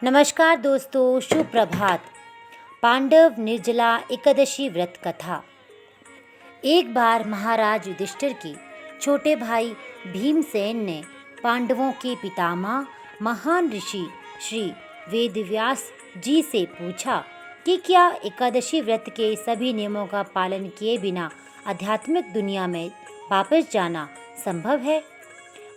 नमस्कार दोस्तों, शुभ प्रभात। पांडव निर्जला एकादशी व्रत कथा। एक बार महाराज युधिष्ठिर के छोटे भाई भीमसेन ने पांडवों के पितामह महान ऋषि श्री वेदव्यास जी से पूछा कि क्या एकादशी व्रत के सभी नियमों का पालन किए बिना आध्यात्मिक दुनिया में वापस जाना संभव है।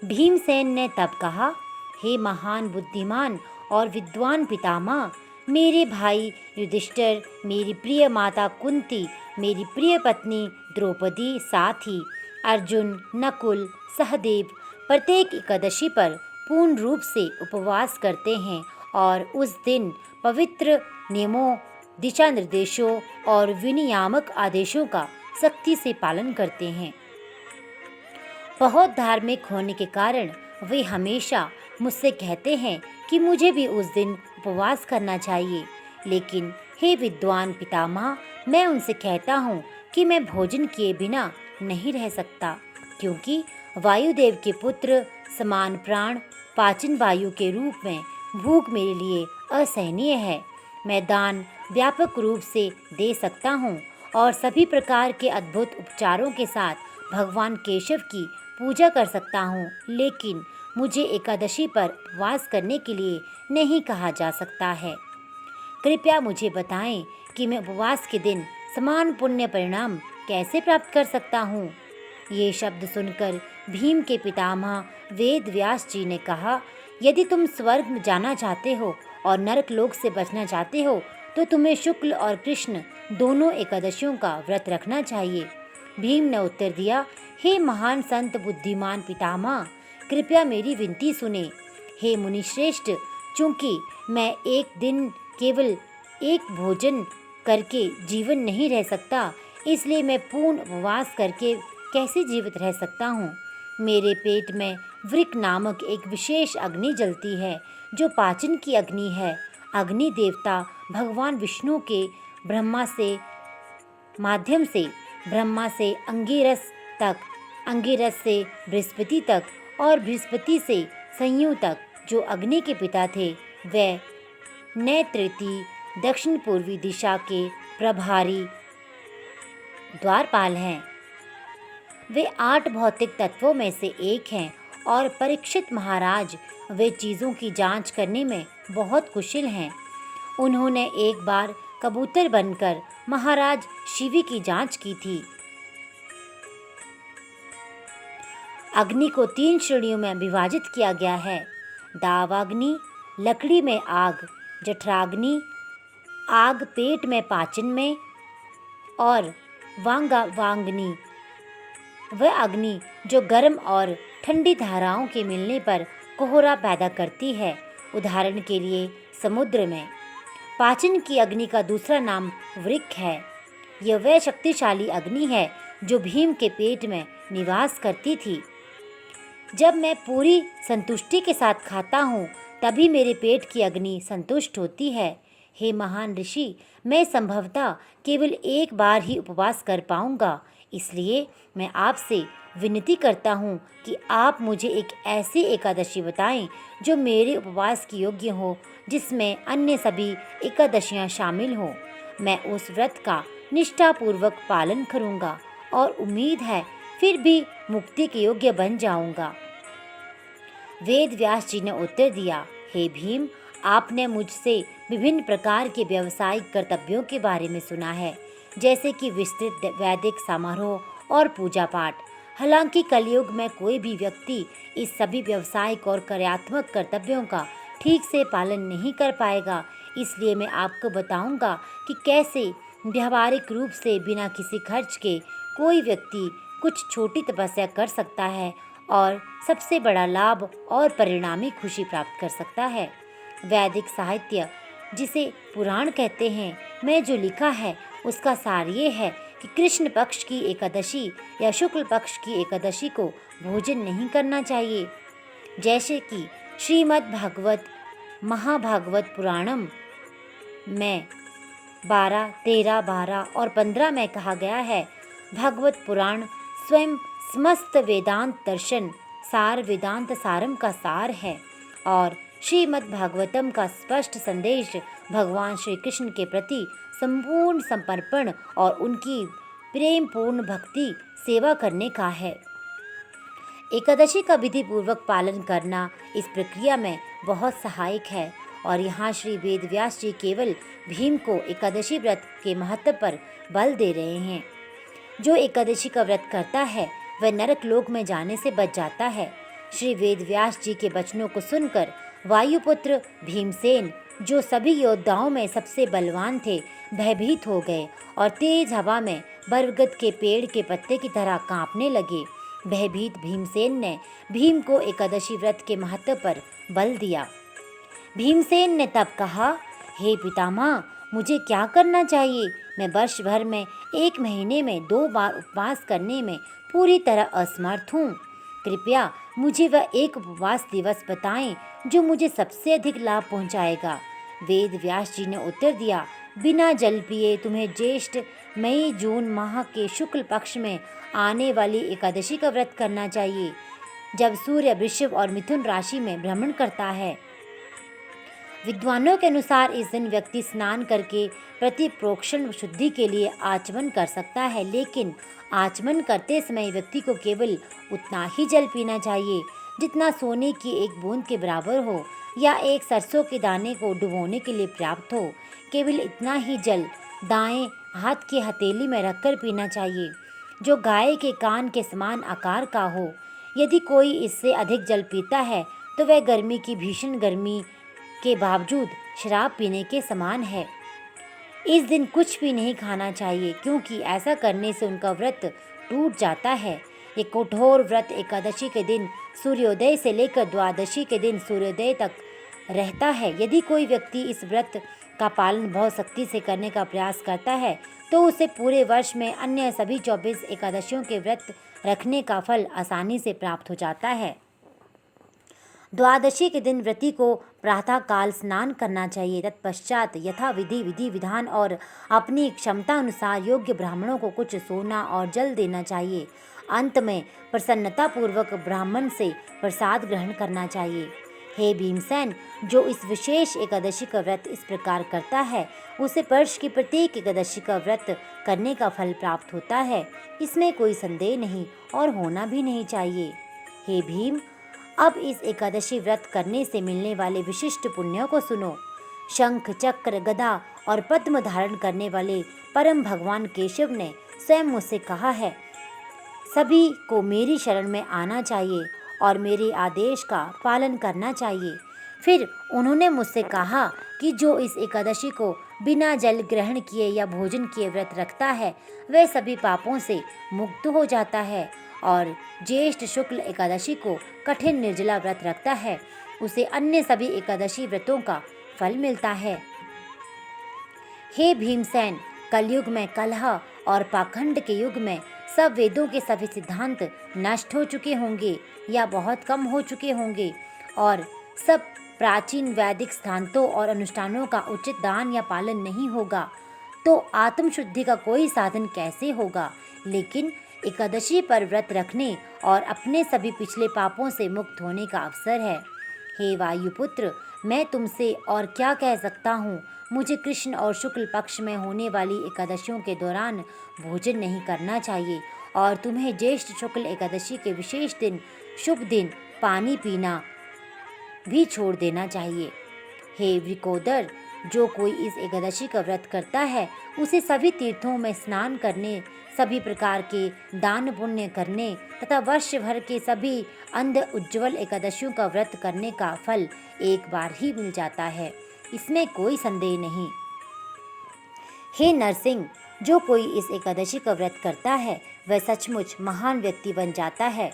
भीमसेन ने तब कहा, हे महान बुद्धिमान और विद्वान पितामह, मेरे भाई युधिष्ठिर, मेरी प्रिय माता कुंती, मेरी प्रिय पत्नी द्रौपदी, साथ ही अर्जुन, नकुल, सहदेव प्रत्येक एकादशी पर पूर्ण रूप से उपवास करते हैं और उस दिन पवित्र नियमों, दिशा निर्देशों और विनियामक आदेशों का सख्ती से पालन करते हैं। बहुत धार्मिक होने के कारण वे हमेशा मुझसे कहते हैं कि मुझे भी उस दिन उपवास करना चाहिए। लेकिन हे विद्वान पितामह, मैं उनसे कहता हूँ कि मैं भोजन किए बिना नहीं रह सकता, क्योंकि वायुदेव के पुत्र समान प्राण पाचन वायु के रूप में भूख मेरे लिए असहनीय है। मैं दान व्यापक रूप से दे सकता हूँ और सभी प्रकार के अद्भुत उपचारों के साथ भगवान केशव की पूजा कर सकता हूँ, लेकिन मुझे एकादशी पर उपवास करने के लिए नहीं कहा जा सकता है। कृपया मुझे बताएं कि मैं उपवास के दिन समान पुण्य परिणाम कैसे प्राप्त कर सकता हूँ। ये शब्द सुनकर भीम के पितामह वेद व्यास जी ने कहा, यदि तुम स्वर्ग में जाना चाहते हो और नरक लोक से बचना चाहते हो तो तुम्हें शुक्ल और कृष्ण दोनों एकादशियों का व्रत रखना चाहिए। भीम ने उत्तर दिया, हे महान संत बुद्धिमान पितामह, कृपया मेरी विनती सुने। हे मुनिश्रेष्ठ, चूंकि मैं एक दिन केवल एक भोजन करके जीवन नहीं रह सकता, इसलिए मैं पूर्ण उपवास करके कैसे जीवित रह सकता हूँ। मेरे पेट में वृक नामक एक विशेष अग्नि जलती है, जो पाचन की अग्नि है। अग्नि देवता भगवान विष्णु के ब्रह्मा से अंगिरस तक, अंगिरस से बृहस्पति तक और बृहस्पति से संयु तक, जो अग्नि के पिता थे, वे नैत्रृति दक्षिण पूर्वी दिशा के प्रभारी द्वारपाल हैं। वे 8 भौतिक तत्वों में से एक हैं और परीक्षित महाराज वे चीज़ों की जांच करने में बहुत कुशल हैं। उन्होंने एक बार कबूतर बनकर महाराज शिवी की जांच की थी। अग्नि को 3 श्रेणियों में विभाजित किया गया है। दावाग्नि, लकड़ी में आग, जठराग्नि, आग पेट में पाचन में, और वांग्नि, वह अग्नि जो गर्म और ठंडी धाराओं के मिलने पर कोहरा पैदा करती है, उदाहरण के लिए समुद्र में। पाचन की अग्नि का दूसरा नाम वृक्क है। यह वह शक्तिशाली अग्नि है जो भीम के पेट में निवास करती थी। जब मैं पूरी संतुष्टि के साथ खाता हूँ, तभी मेरे पेट की अग्नि संतुष्ट होती है। हे महान ऋषि, मैं संभवतः केवल एक बार ही उपवास कर पाऊँगा, इसलिए मैं आपसे विनती करता हूँ कि आप मुझे एक ऐसी एकादशी बताएं जो मेरे उपवास की योग्य हो, जिसमें अन्य सभी एकादशियाँ शामिल हों। मैं उस व्रत का निष्ठापूर्वक पालन करूँगा और उम्मीद है फिर भी मुक्ति के योग्य बन जाऊँगा। वेद व्यास जी ने उत्तर दिया, हे भीम, आपने मुझसे विभिन्न प्रकार के व्यावसायिक कर्तव्यों के बारे में सुना है, जैसे कि विस्तृत वैदिक समारोह और पूजा पाठ। हालांकि कलयुग में कोई भी व्यक्ति इस सभी व्यावसायिक और कार्यात्मक कर्तव्यों का ठीक से पालन नहीं कर पाएगा, इसलिए मैं आपको बताऊंगा कि कैसे व्यावहारिक रूप से बिना किसी खर्च के कोई व्यक्ति कुछ छोटी तपस्या कर सकता है और सबसे बड़ा लाभ और परिणामी खुशी प्राप्त कर सकता है। वैदिक साहित्य, जिसे पुराण कहते हैं, में जो लिखा है उसका सार ये है कि कृष्ण पक्ष की एकादशी या शुक्ल पक्ष की एकादशी को भोजन नहीं करना चाहिए। जैसे कि श्रीमद् भागवत महाभागवत पुराणम में 12, 13, 12 और 15 में कहा गया है, भागवत पुराण स्वयं समस्त वेदांत दर्शन सार वेदांत सारम का सार है और श्रीमद् भागवतम का स्पष्ट संदेश भगवान श्री कृष्ण के प्रति संपूर्ण समर्पण और उनकी प्रेम पूर्ण भक्ति सेवा करने का है। एकादशी का विधि पूर्वक पालन करना इस प्रक्रिया में बहुत सहायक है और यहाँ श्री वेद व्यास जी केवल भीम को एकादशी व्रत के महत्व पर बल दे रहे हैं। जो एकादशी का व्रत करता है वह नरक लोक में जाने से बच जाता है। श्री वेद व्यास जी के वचनों को सुनकर वायुपुत्र भीमसेन, जो सभी योद्धाओं में सबसे बलवान थे, भयभीत हो गए और तेज हवा में बरगद के पेड़ के पत्ते की तरह कांपने लगे। भयभीत भीमसेन ने भीम को एकादशी व्रत के महत्व पर बल दिया। भीमसेन ने तब कहा, हे पितामह, मुझे क्या करना चाहिए? मैं वर्ष भर में 1 महीने में 2 बार उपवास करने में पूरी तरह असमर्थ हूँ। कृपया मुझे वह एक उपवास दिवस बताएं जो मुझे सबसे अधिक लाभ पहुँचाएगा। वेद व्यास जी ने उत्तर दिया, बिना जल पिए तुम्हें ज्येष्ठ मई जून माह के शुक्ल पक्ष में आने वाली एकादशी का व्रत करना चाहिए, जब सूर्य वृषभ और मिथुन राशि में भ्रमण करता है। विद्वानों के अनुसार इस दिन व्यक्ति स्नान करके प्रतिप्रोक्षण शुद्धि के लिए आचमन कर सकता है, लेकिन आचमन करते समय व्यक्ति को केवल उतना ही जल पीना चाहिए जितना सोने की एक बूंद के बराबर हो या एक सरसों के दाने को डुबोने के लिए पर्याप्त हो। केवल इतना ही जल दाएं हाथ की हथेली में रखकर पीना चाहिए, जो गाय के कान के समान आकार का हो। यदि कोई इससे अधिक जल पीता है तो वह गर्मी की भीषण गर्मी के बावजूद शराब पीने के समान है। इस दिन कुछ भी नहीं खाना चाहिए, क्योंकि ऐसा करने से उनका व्रत टूट जाता है। ये कठोर व्रत एकादशी के दिन सूर्योदय से लेकर द्वादशी के दिन सूर्योदय तक रहता है। यदि कोई व्यक्ति इस व्रत का पालन बहुत सख्ती से करने का प्रयास करता है तो उसे पूरे वर्ष में अन्य सभी 24 एकादशियों के व्रत रखने का फल आसानी से प्राप्त हो जाता है। द्वादशी के दिन व्रती को प्रातः काल स्नान करना चाहिए। तत्पश्चात यथा विधि विधान और अपनी क्षमता अनुसार योग्य ब्राह्मणों को कुछ सोना और जल देना चाहिए। अंत में प्रसन्नता पूर्वक ब्राह्मण से प्रसाद ग्रहण करना चाहिए। हे भीमसेन, जो इस विशेष एकादशी का व्रत इस प्रकार करता है उसे वर्ष की प्रत्येक एकादशी का व्रत करने का फल प्राप्त होता है। इसमें कोई संदेह नहीं और होना भी नहीं चाहिए। हे भीम, अब इस एकादशी व्रत करने से मिलने वाले विशिष्ट पुण्यों को सुनो। शंख, चक्र, गदा और पद्म धारण करने वाले परम भगवान केशव ने स्वयं मुझसे कहा है, सभी को मेरी शरण में आना चाहिए और मेरे आदेश का पालन करना चाहिए। फिर उन्होंने मुझसे कहा कि जो इस एकादशी को बिना जल ग्रहण किए या भोजन किए व्रत रखता है वह सभी पापों से मुक्त हो जाता है, और ज्येष्ठ शुक्ल एकादशी को कठिन निर्जला व्रत रखता है उसे अन्य सभी एकादशी व्रतों का फल मिलता है। हे भीमसेन, कलयुग में कलह और पाखंड के युग में सब वेदों के सभी सिद्धांत नष्ट हो चुके होंगे या बहुत कम हो चुके होंगे और सब प्राचीन वैदिक सिद्धांतों और अनुष्ठानों का उचित दान या पालन नहीं होगा, तो आत्मशुद्धि का कोई साधन कैसे होगा? लेकिन एकादशी पर व्रत रखने और अपने सभी पिछले पापों से मुक्त होने का अवसर है। हे वायुपुत्र, मैं तुमसे और क्या कह सकता हूँ। मुझे कृष्ण और शुक्ल पक्ष में होने वाली एकादशियों के दौरान भोजन नहीं करना चाहिए और तुम्हें ज्येष्ठ शुक्ल एकादशी के विशेष दिन शुभ दिन पानी पीना भी छोड़ देना चाहिए। हे वृकोदर, जो कोई इस एकादशी का व्रत करता है उसे सभी तीर्थों में स्नान करने, सभी प्रकार के दान पुण्य करने तथा वर्ष भर के सभी अंध उज्ज्वल एकादशियों का व्रत करने का फल एक बार ही मिल जाता है, इसमें कोई संदेह नहीं। हे नरसिंह, जो कोई इस एकादशी का व्रत करता है वह सचमुच महान व्यक्ति बन जाता है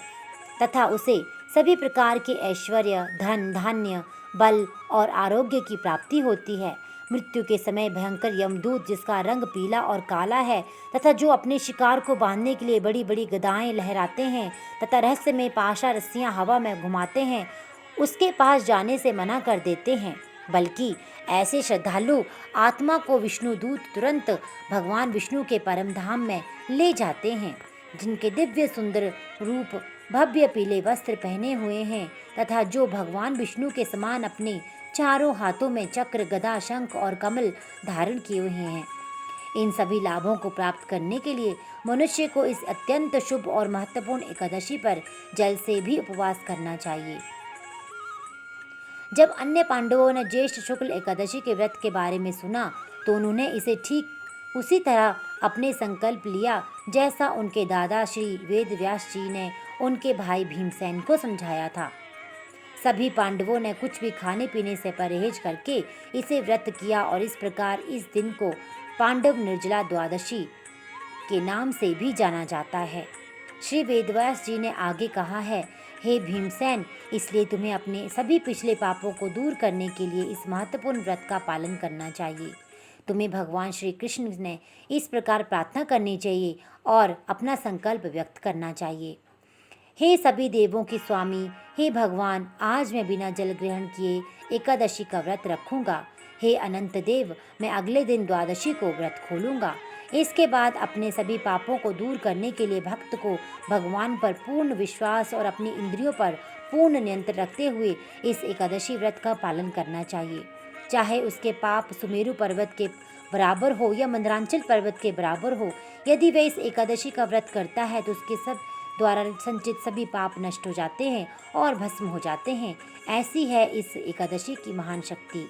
तथा उसे सभी प्रकार के ऐश्वर्य, धन, धान्य, बल और आरोग्य की प्राप्ति होती है। मृत्यु के समय भयंकर यमदूत, जिसका रंग पीला और काला है तथा जो अपने शिकार को बांधने के लिए बड़ी बड़ी गदाएं लहराते हैं तथा रहस्य में पाशा रस्सियां हवा में घुमाते हैं, उसके पास जाने से मना कर देते हैं। बल्कि ऐसे श्रद्धालु आत्मा को विष्णुदूत तुरंत भगवान विष्णु के परम धाम में ले जाते हैं, जिनके दिव्य सुंदर रूप भव्य पीले वस्त्र पहने हुए हैं तथा जो भगवान विष्णु के समान अपने चारों हाथों में चक्र, गदा, शंख और कमल धारण किए हुए हैं। इन सभी लाभों को प्राप्त करने के लिए मनुष्य को इस अत्यंत शुभ और महत्वपूर्ण एकादशी पर जल से भी उपवास करना चाहिए। जब अन्य पांडवों ने ज्येष्ठ शुक्ल एकादशी के व्रत के बारे में सुना तो उन्होंने इसे ठीक उसी तरह अपने संकल्प लिया जैसा उनके दादा श्री वेद व्यास जी ने उनके भाई भीमसेन को समझाया था। सभी पांडवों ने कुछ भी खाने पीने से परहेज करके इसे व्रत किया और इस प्रकार इस दिन को पांडव निर्जला द्वादशी के नाम से भी जाना जाता है। श्री वेदव्यास जी ने आगे कहा है, हे भीमसेन, इसलिए तुम्हें अपने सभी पिछले पापों को दूर करने के लिए इस महत्वपूर्ण व्रत का पालन करना चाहिए। तुम्हें भगवान श्री कृष्ण ने इस प्रकार प्रार्थना करनी चाहिए और अपना संकल्प व्यक्त करना चाहिए। हे सभी देवों के स्वामी, हे भगवान, आज मैं बिना जल ग्रहण किए एकादशी का व्रत रखूंगा। हे अनंत देव, मैं अगले दिन द्वादशी को व्रत खोलूंगा। इसके बाद अपने सभी पापों को दूर करने के लिए भक्त को भगवान पर पूर्ण विश्वास और अपनी इंद्रियों पर पूर्ण नियंत्रण रखते हुए इस एकादशी व्रत का पालन करना चाहिए। चाहे उसके पाप सुमेरु पर्वत के बराबर हो या मंदरांचल पर्वत के बराबर हो, यदि वह इस एकादशी का व्रत करता है तो उसके सब द्वारा संचित सभी पाप नष्ट हो जाते हैं और भस्म हो जाते हैं। ऐसी है इस एकादशी की महान शक्ति।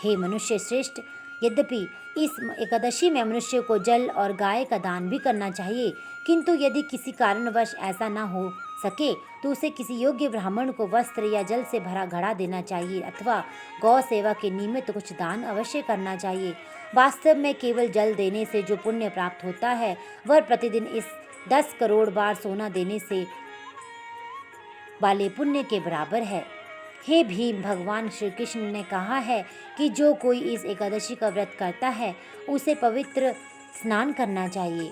हे मनुष्य श्रेष्ठ, यद्यपि इस एकादशी में मनुष्य को जल और गाय का दान भी करना चाहिए, किंतु यदि किसी कारणवश ऐसा न हो सके तो उसे किसी योग्य ब्राह्मण को वस्त्र या जल से भरा घड़ा देना चाहिए अथवा गौ सेवा के निमित्त कुछ दान अवश्य करना चाहिए। वास्तव में केवल जल देने से जो पुण्य प्राप्त होता है वह प्रतिदिन इस 10 करोड़ बार सोना देने से वाले पुण्य के बराबर है। हे भीम, भगवान श्री कृष्ण ने कहा है कि जो कोई इस एकादशी का व्रत करता है उसे पवित्र स्नान करना चाहिए,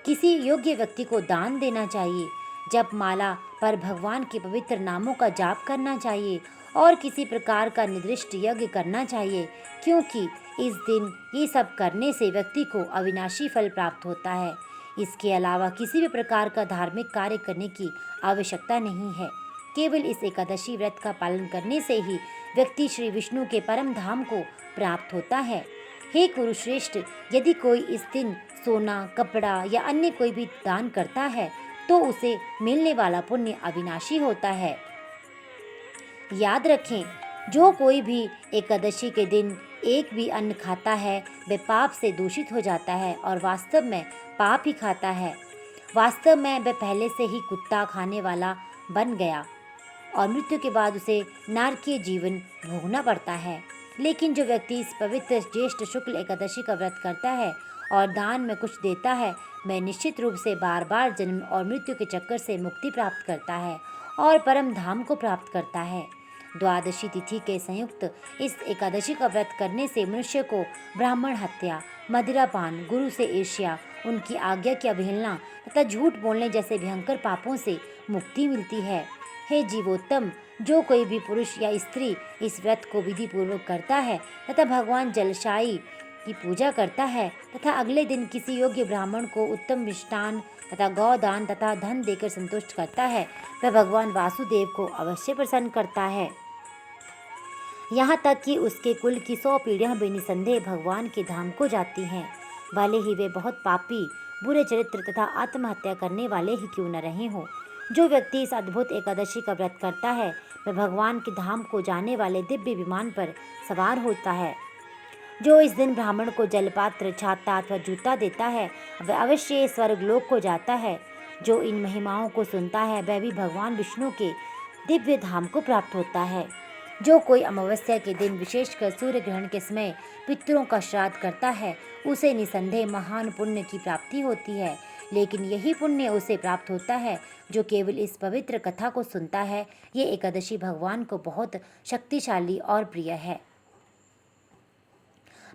किसी योग्य व्यक्ति को दान देना चाहिए, जप माला पर भगवान के पवित्र नामों का जाप करना चाहिए और किसी प्रकार का निर्दिष्ट यज्ञ करना चाहिए, क्योंकि इस दिन ये सब करने से व्यक्ति को अविनाशी फल प्राप्त होता है। इसके अलावा किसी भी प्रकार का धार्मिक कार्य करने की आवश्यकता नहीं है। केवल इस एकादशी व्रत का पालन करने से ही व्यक्ति श्री विष्णु के परम धाम को प्राप्त होता है। हे कुरुश्रेष्ठ, यदि कोई इस दिन सोना, कपड़ा या अन्य कोई भी दान करता है तो उसे मिलने वाला पुण्य अविनाशी होता है। याद रखें, जो कोई भी एकादशी के दिन एक भी अन्न खाता है वह पाप से दूषित हो जाता है और वास्तव में पाप ही खाता है। वास्तव में वह पहले से ही कुत्ता खाने वाला बन गया और मृत्यु के बाद उसे नारकीय जीवन भोगना पड़ता है। लेकिन जो व्यक्ति इस पवित्र ज्येष्ठ शुक्ल एकादशी का व्रत करता है और दान में कुछ देता है, वह निश्चित रूप से बार बार जन्म और मृत्यु के चक्कर से मुक्ति प्राप्त करता है और परम धाम को प्राप्त करता है। द्वादशी तिथि के संयुक्त इस एकादशी का व्रत करने से मनुष्य को ब्राह्मण हत्या, मदिरापान, गुरु से ईर्ष्या, उनकी आज्ञा की अवहेलना तथा झूठ बोलने जैसे भयंकर पापों से मुक्ति मिलती है। हे जीवोत्तम, जो कोई भी पुरुष या स्त्री इस व्रत को विधि पूर्वक करता है तथा भगवान जलशाई की पूजा करता है तथा अगले दिन किसी योग्य ब्राह्मण को उत्तम मिष्टान तथा गौदान तथा धन देकर संतुष्ट करता है, वह भगवान वासुदेव को अवश्य प्रसन्न करता है। यहाँ तक कि उसके कुल की 100 पीढ़ियाँ भी निसंदेह भगवान के धाम को जाती हैं, भले ही वे बहुत पापी, बुरे चरित्र तथा आत्महत्या करने वाले ही क्यों न रहे हों। जो व्यक्ति इस अद्भुत एकादशी का व्रत करता है वह भगवान के धाम को जाने वाले दिव्य विमान पर सवार होता है। जो इस दिन ब्राह्मण को जलपात्र, छाता अथवा जूता देता है वह अवश्य स्वर्गलोक को जाता है। जो इन महिमाओं को सुनता है वह भी भगवान विष्णु के दिव्य धाम को प्राप्त होता है। जो कोई अमावस्या के दिन विशेषकर सूर्य ग्रहण के समय पितरों का श्राद्ध करता है उसे निसंदेह महान पुण्य की प्राप्ति होती है, लेकिन यही पुण्य उसे प्राप्त होता है जो केवल इस पवित्र कथा को सुनता है। ये एकादशी भगवान को बहुत शक्तिशाली और प्रिय है।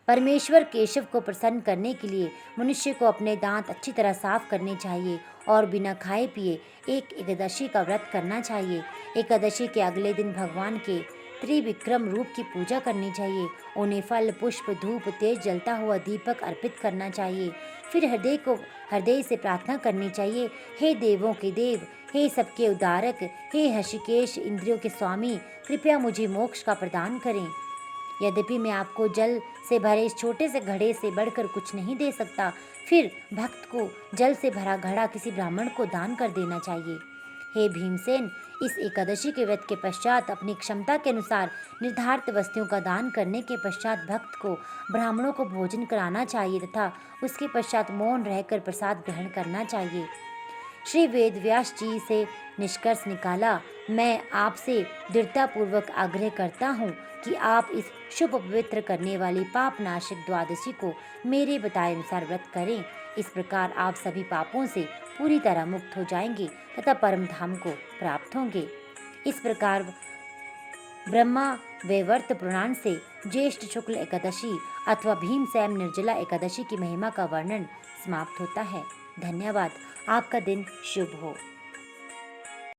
परमेश्वर केशव को प्रसन्न करने के लिए मनुष्य को अपने दांत अच्छी तरह साफ करने चाहिए और बिना खाए पिए एक एकादशी का व्रत करना चाहिए। एकादशी के अगले दिन भगवान के त्रिविक्रम रूप की पूजा करनी चाहिए। उन्हें फल, पुष्प, धूप, तेज जलता हुआ दीपक अर्पित करना चाहिए। फिर हृदय से प्रार्थना करनी चाहिए, हे देवों के देव, हे सबके उद्धारक, हे हृषिकेश, इंद्रियों के स्वामी, कृपया मुझे मोक्ष का प्रदान करें। यद्यपि मैं आपको जल से भरे इस छोटे से घड़े से बढ़कर कुछ नहीं दे सकता, फिर भक्त को जल से भरा घड़ा किसी ब्राह्मण को दान कर देना चाहिए। हे भीमसेन, इस एकादशी के व्रत के पश्चात अपनी क्षमता के अनुसार निर्धारित वस्तुओं का दान करने के पश्चात भक्त को ब्राह्मणों को भोजन कराना चाहिए तथा उसके पश्चात मौन रहकर प्रसाद ग्रहण करना चाहिए। श्री वेद व्यास जी से निष्कर्ष निकाला, मैं आपसे दृढ़तापूर्वक आग्रह करता हूँ कि आप इस शुभ पवित्र करने वाली पाप नाशक द्वादशी को मेरे बताए अनुसार व्रत करें। इस प्रकार आप सभी पापों से पूरी तरह मुक्त हो जाएंगे तथा परम धाम को प्राप्त होंगे। इस प्रकार ब्रह्मा वैवर्त पुराण से ज्येष्ठ शुक्ल एकादशी अथवा भीमसेन निर्जला एकादशी की महिमा का वर्णन समाप्त होता है। धन्यवाद। आपका दिन शुभ हो।